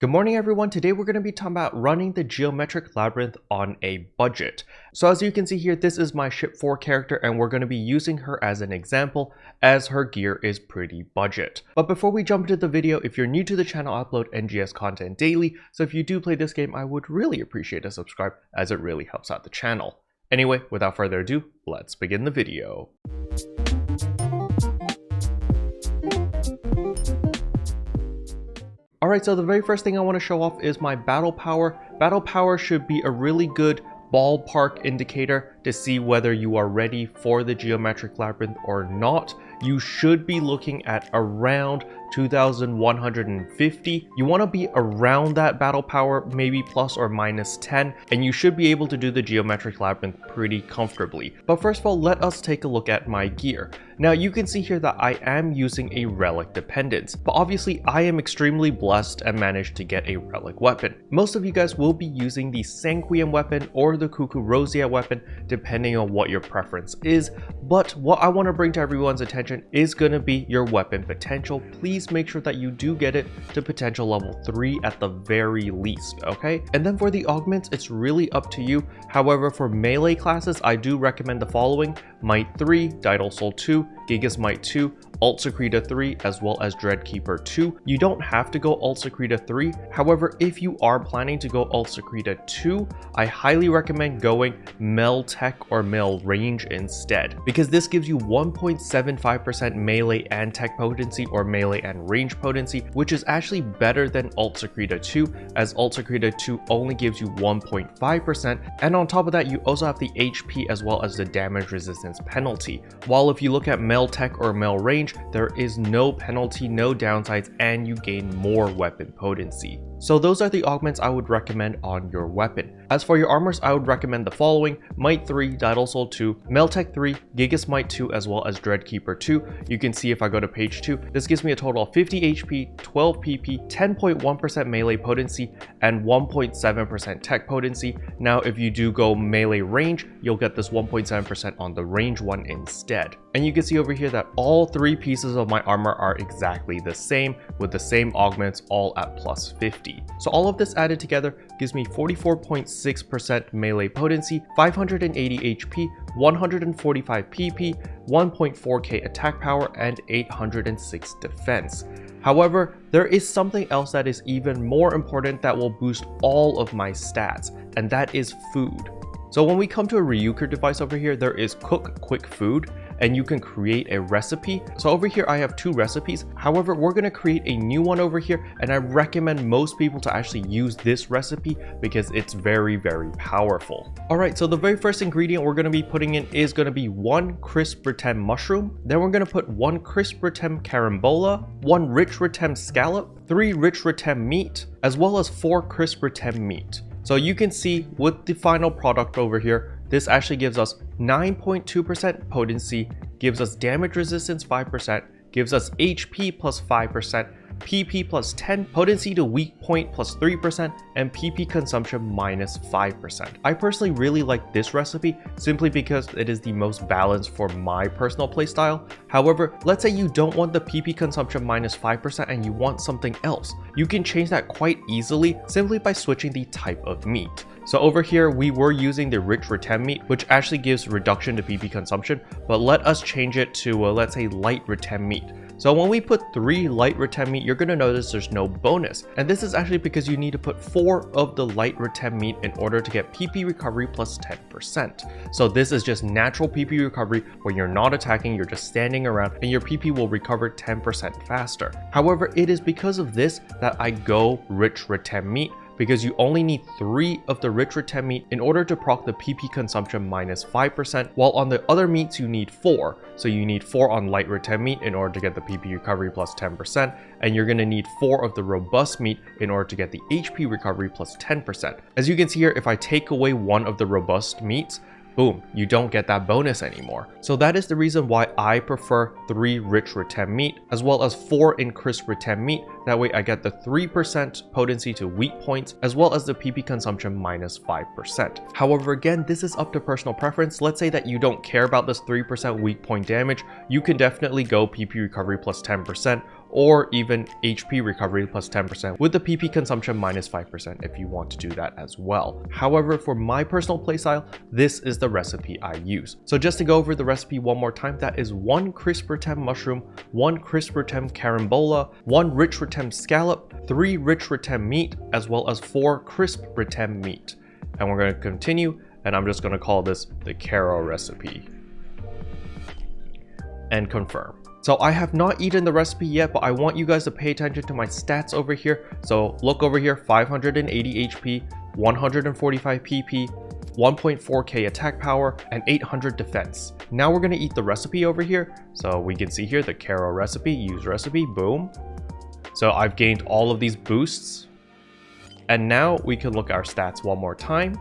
Good morning everyone, today we're going to be talking about running the geometric labyrinth on a budget. So as you can see here, this is my ship 4 character and we're going to be using her as an example as her gear is pretty budget. But before we jump into the video, if you're new to the channel, I upload NGS content daily, so if you do play this game, I would really appreciate a subscribe as it really helps out the channel. Anyway, without further ado, let's begin the video. Alright, so the very first thing I want to show off is my battle power. Battle power should be a really good ballpark indicator to see whether you are ready for the geometric labyrinth or not. You should be looking at around 2150. You want to be around that battle power, maybe plus or minus 10, and you should be able to do the geometric labyrinth pretty comfortably. But first of all, let us take a look at my gear. Now you can see here that I am using a relic dependence, but obviously I am extremely blessed and managed to get a relic weapon. Most of you guys will be using the Sanguine weapon or the Cuckoo Rosia weapon depending on what your preference is, but what I want to bring to everyone's attention is going to be your weapon potential. Please make sure that you do get it to potential level 3 at the very least, okay? And then for the augments, it's really up to you. However, for melee classes, I do recommend the following: Might 3, Didal Soul 2, Gigas Might 2, Alt Secreta 3, as well as Dreadkeeper 2. You don't have to go Alt Secreta 3. However, if you are planning to go Alt Secreta 2, I highly recommend going Mel Tech or Mel Range instead, because this gives you 1.75% melee and tech potency or melee and range potency, which is actually better than Alt Secreta 2, as Alt Secreta 2 only gives you 1.5%, and on top of that you also have the HP as well as the damage resistance penalty. While if you look at Mel Tech or Mel Range, there is no penalty, no downsides, and you gain more weapon potency. So those are the augments I would recommend on your weapon. As for your armors, I would recommend the following: Might 3, Didal Soul 2, Meltech 3, Gigas Might 2, as well as Dreadkeeper 2. You can see if I go to page 2, this gives me a total of 50 HP, 12 PP, 10.1% melee potency, and 1.7% tech potency. Now if you do go melee range, you'll get this 1.7% on the range one instead. And you can see over here that all 3 pieces of my armor are exactly the same, with the same augments all at plus 50. So all of this added together gives me 44.6% melee potency, 580 HP, 145 PP, 1.4k attack power, and 806 defense. However, there is something else that is even more important that will boost all of my stats, and that is food. So when we come to a Ryuker device over here, there is Cook Quick Food, and you can create a recipe. So over here I have 2 recipes. However, we're going to create a new one over here, and I recommend most people to actually use this recipe because it's very powerful. Alright, so the very first ingredient we're going to be putting in is going to be 1 crisp Retem mushroom. Then we're going to put 1 crisp Retem carambola, 1 rich Retem scallop, 3 rich Retem meat, as well as 4 crisp Retem meat. So you can see with the final product over here, this actually gives us 9.2% potency, gives us damage resistance 5%, gives us HP plus 5%, PP plus 10, potency to weak point plus 3%, and PP consumption minus 5%. I personally really like this recipe simply because it is the most balanced for my personal playstyle. However, let's say you don't want the PP consumption minus 5% and you want something else. You can change that quite easily simply by switching the type of meat. So over here, we were using the rich Retem meat, which actually gives reduction to PP consumption, but let us change it to, let's say, light Retem meat. So when we put 3 light Retem meat, you're going to notice there's no bonus. And this is actually because you need to put 4 of the light Retem meat in order to get PP recovery plus 10%. So this is just natural PP recovery where you're not attacking, you're just standing around, and your PP will recover 10% faster. However, it is because of this that I go rich Retem meat, because you only need 3 of the rich Retem meat in order to proc the PP consumption minus 5%, while on the other meats you need 4. So you need 4 on light Retem meat in order to get the PP recovery plus 10%, and you're going to need 4 of the robust meat in order to get the HP recovery plus 10%. As you can see here, if I take away 1 of the robust meats, boom, you don't get that bonus anymore. So that is the reason why I prefer 3 rich Retem meat as well as 4 in crisp Retem meat. That way I get the 3% potency to weak points as well as the PP consumption minus 5%. However, again, this is up to personal preference. Let's say that you don't care about this 3% weak point damage. You can definitely go PP recovery plus 10%, or even HP recovery plus 10% with the PP consumption minus 5% if you want to do that as well. However, for my personal playstyle, this is the recipe I use. So just to go over the recipe one more time, that is 1 crisp retem mushroom, 1 crisp retem carambola, 1 rich retem scallop, 3 rich retem meat, as well as 4 crisp retem meat. And we're going to continue, and I'm just going to call this the Kero recipe. And confirm. So I have not eaten the recipe yet, but I want you guys to pay attention to my stats over here. So look over here, 580 HP, 145 PP, 1.4k attack power, and 800 defense. Now we're going to eat the recipe over here. So we can see here the Kero recipe, use recipe, boom. So I've gained all of these boosts. And now we can look at our stats one more time.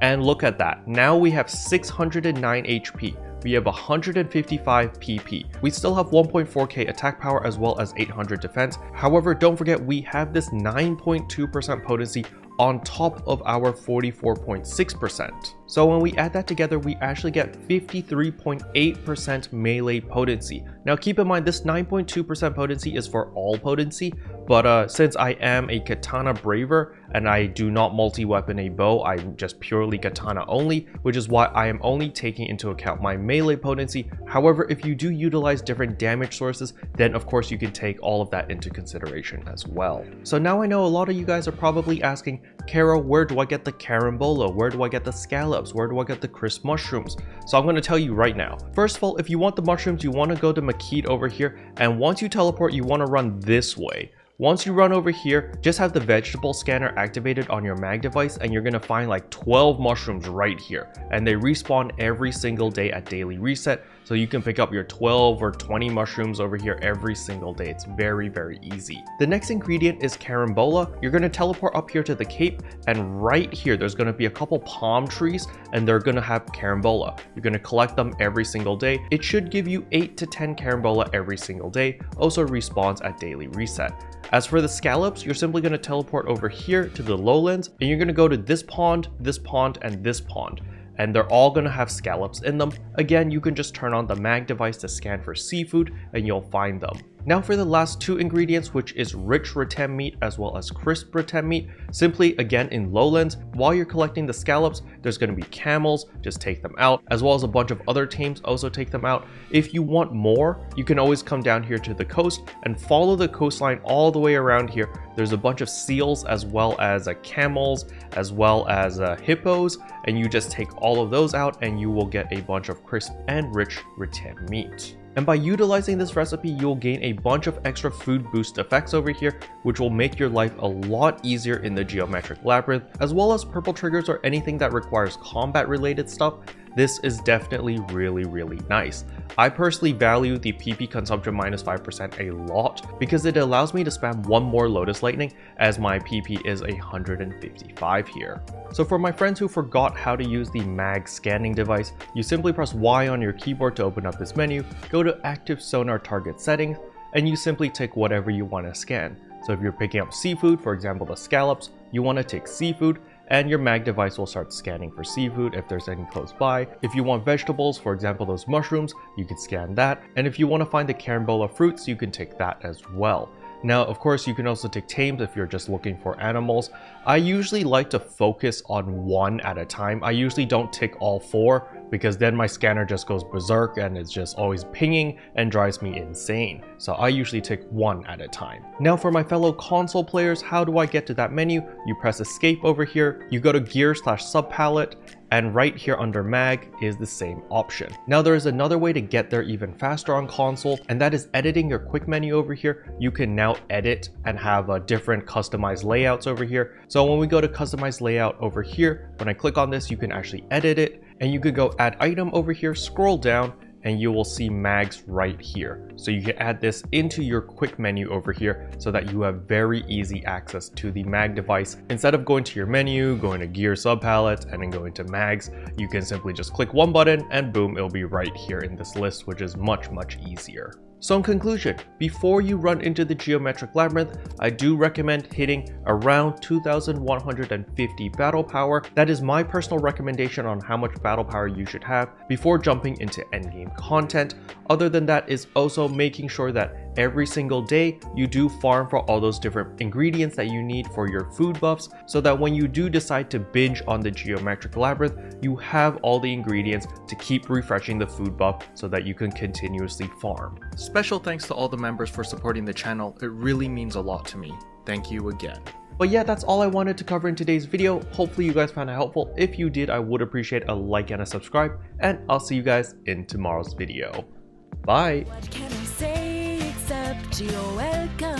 And look at that. Now we have 609 HP. We have 155 PP. We still have 1.4k attack power as well as 800 defense. However, don't forget we have this 9.2% potency on top of our 44.6%. So when we add that together, we actually get 53.8% melee potency. Now keep in mind this 9.2% potency is for all potency, but since I am a katana braver and I do not multi-weapon a bow, I'm just purely katana only, which is why I am only taking into account my melee potency. However, if you do utilize different damage sources, then of course you can take all of that into consideration as well. So now I know a lot of you guys are probably asking, Kero, where do I get the carambola? Where do I get the scallops? Where do I get the crisp mushrooms? So I'm going to tell you right now. First of all, if you want the mushrooms, you want to go to Makit over here, and once you teleport, you want to run this way. Once you run over here, just have the vegetable scanner activated on your mag device, and you're going to find like 12 mushrooms right here, and they respawn every single day at daily reset, so you can pick up your 12 or 20 mushrooms over here every single day. It's very, very easy. The next ingredient is carambola. You're going to teleport up here to the cape, and right here there's going to be a couple palm trees, and they're going to have carambola. You're going to collect them every single day. It should give you 8 to 10 carambola every single day. Also respawns at daily reset. As for the scallops, you're simply going to teleport over here to the lowlands, and you're going to go to this pond, and this pond. And they're all going to have scallops in them. Again, you can just turn on the mag device to scan for seafood, and you'll find them. Now for the last two ingredients, which is rich retem meat as well as crisp retem meat. Simply, again, in lowlands, while you're collecting the scallops, there's going to be camels, just take them out, as well as a bunch of other tames, also take them out. If you want more, you can always come down here to the coast and follow the coastline all the way around here. There's a bunch of seals as well as camels, as well as hippos, and you just take all of those out and you will get a bunch of crisp and rich retem meat. And by utilizing this recipe, you'll gain a bunch of extra food boost effects over here, which will make your life a lot easier in the geometric labyrinth, as well as purple triggers or anything that requires combat related stuff. This is definitely really nice. I personally value the PP consumption minus 5% a lot because it allows me to spam one more Lotus Lightning as my PP is 155 here. So for my friends who forgot how to use the mag scanning device, you simply press Y on your keyboard to open up this menu, go to active sonar target settings, and you simply take whatever you want to scan. So if you're picking up seafood, for example the scallops, you want to take seafood, and your mag device will start scanning for seafood if there's any close by. If you want vegetables, for example those mushrooms, you can scan that. And if you want to find the carambola fruits, you can take that as well. Now, of course, you can also take tames if you're just looking for animals. I usually like to focus on one at a time. I usually don't take all four because then my scanner just goes berserk and it's just always pinging and drives me insane. So I usually take one at a time. Now for my fellow console players, how do I get to that menu? You press escape over here, you go to gear/sub palette, and right here under mag is the same option. Now there is another way to get there even faster on console, and that is editing your quick menu over here. You can now edit and have different customized layouts over here. So when we go to customize layout over here, when I click on this, you can actually edit it, and you could go add item over here, scroll down, and you will see mags right here. So you can add this into your quick menu over here so that you have very easy access to the mag device. Instead of going to your menu, going to gear subpalette, and then going to mags, you can simply just click one button and boom, it'll be right here in this list, which is much easier. So in conclusion, before you run into the geometric labyrinth, I do recommend hitting around 2150 battle power. That is my personal recommendation on how much battle power you should have before jumping into endgame content. Other than that is also making sure that every single day you do farm for all those different ingredients that you need for your food buffs, so that when you do decide to binge on the Geometric Labyrinth, you have all the ingredients to keep refreshing the food buff so that you can continuously farm. Special thanks to all the members for supporting the channel. It really means a lot to me. Thank you again. But yeah, that's all I wanted to cover in today's video. Hopefully you guys found it helpful. If you did, I would appreciate a like and a subscribe, and I'll see you guys in tomorrow's video. Bye! What can I say except you're welcome?